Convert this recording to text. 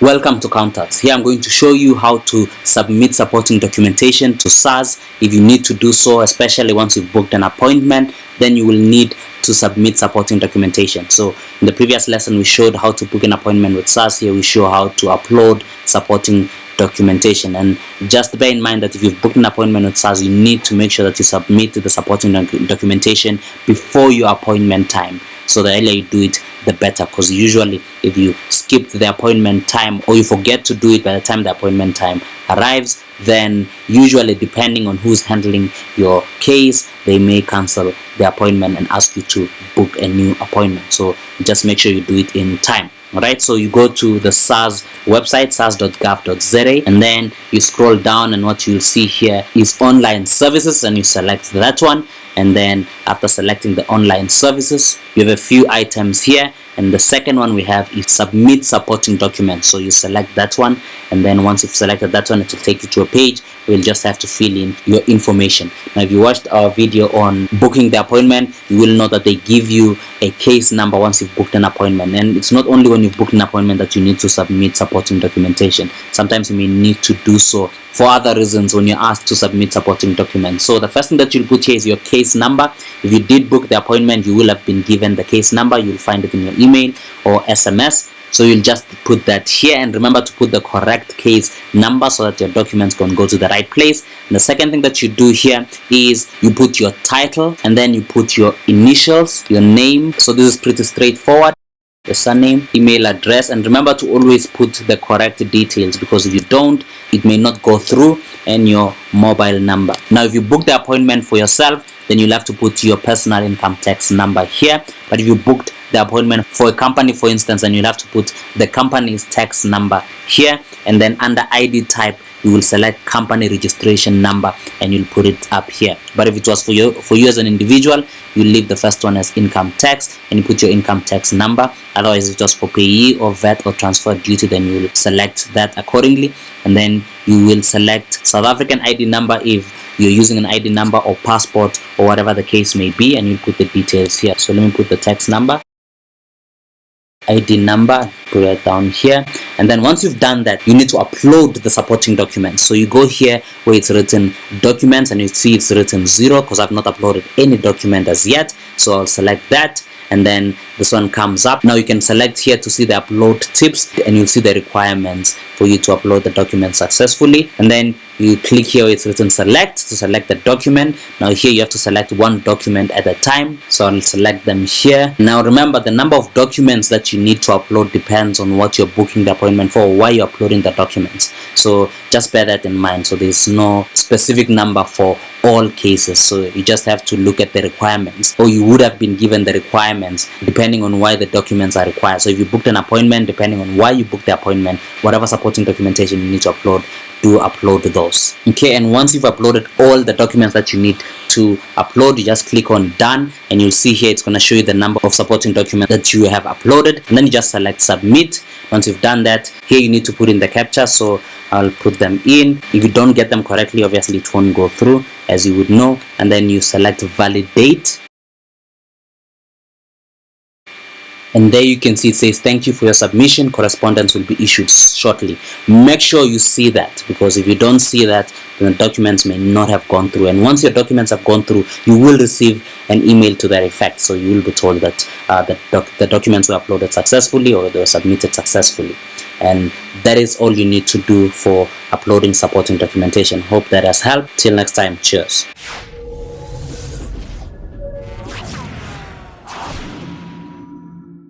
Welcome to Contacts. Here I'm going to show you how to submit supporting documentation to SARS. If you need to do so, especially once you've booked an appointment, then you will need to submit supporting documentation. So in the previous lesson we showed how to book an appointment with SARS. Here we show how to upload supporting documentation, and just bear in mind that if you've booked an appointment with SARS, you need to make sure that you submit the supporting documentation before your appointment time. So the earlier you do it, the better, because usually if you skip the appointment time or you forget to do it by the time the appointment time arrives, then usually, depending on who's handling your case, they may cancel the appointment and ask you to book a new appointment. So just make sure you do it in time. Alright, so you go to the SARS website, sars.gov.za, and then you scroll down, and what you'll see here is online services, and you select that one. And then after selecting the online services, you have a few items here, and the second one we have is submit supporting documents. So you select that one, and then once you've selected that one, it will take you to a page where you'll just have to fill in your information. Now if you watched our video on booking the appointment, you will know that they give you a case number once you've booked an appointment. And it's not only when you've booked an appointment that you need to submit supporting documentation. Sometimes you may need to do so for other reasons when you're asked to submit supporting documents. So the first thing that you'll put here is your case number. If you did book the appointment, you will have been given the case number. You'll find it in your email or SMS. So you'll just put that here, and remember to put the correct case number so that your documents can go to the right place. And the second thing that you do here is you put your title, and then you put your initials, your name. So this is pretty straightforward. The surname, email address, and remember to always put the correct details, because if you don't, it may not go through, and your mobile number. Now if you book the appointment for yourself, then you'll have to put your personal income tax number here. But if you booked the appointment for a company, for instance, then you'll have to put the company's tax number here, and then under ID type you will select company registration number and you'll put it up here. But if it was for you as an individual, you leave the first one as income tax and you put your income tax number. Otherwise, if it was for payee or VAT or transfer duty, then you will select that accordingly, and then you will select South African ID number if you're using an ID number, or passport, or whatever the case may be, and you put the details here. So let me put the tax number, ID number, put it down here. And then once you've done that, you need to upload the supporting documents. So you go here where it's written documents, and you see it's written 0 because I've not uploaded any document as yet. So I'll select that, and then this one comes up. Now you can select here to see the upload tips, and you'll see the requirements for you to upload the document successfully. And then you click here where it's written select to select the document. Now here you have to select one document at a time, so I'll select them here. Now remember, the number of documents that you need to upload depends on what you're booking the appointment for, or why you're uploading the documents. So just bear that in mind. So there's no specific number for all cases, so you just have to look at the requirements, or you would have been given the requirements depending on why the documents are required. So if you booked an appointment, depending on why you booked the appointment, whatever supporting documentation you need to upload, do upload those. Okay, and once you've uploaded all the documents that you need to upload, you just click on done, and you'll see here it's going to show you the number of supporting documents that you have uploaded, and then you just select submit. Once you've done that, here you need to put in the captcha, so I'll put them in. If you don't get them correctly, obviously it won't go through, as you would know. And then you select validate, and there you can see it says thank you for your submission, correspondence will be issued shortly. Make sure you see that, because if you don't see that, then the documents may not have gone through. And once your documents have gone through, you will receive an email to that effect. So you will be told that the documents were uploaded successfully, or they were submitted successfully. And that is all you need to do for uploading supporting documentation. Hope that has helped. Till next time, cheers.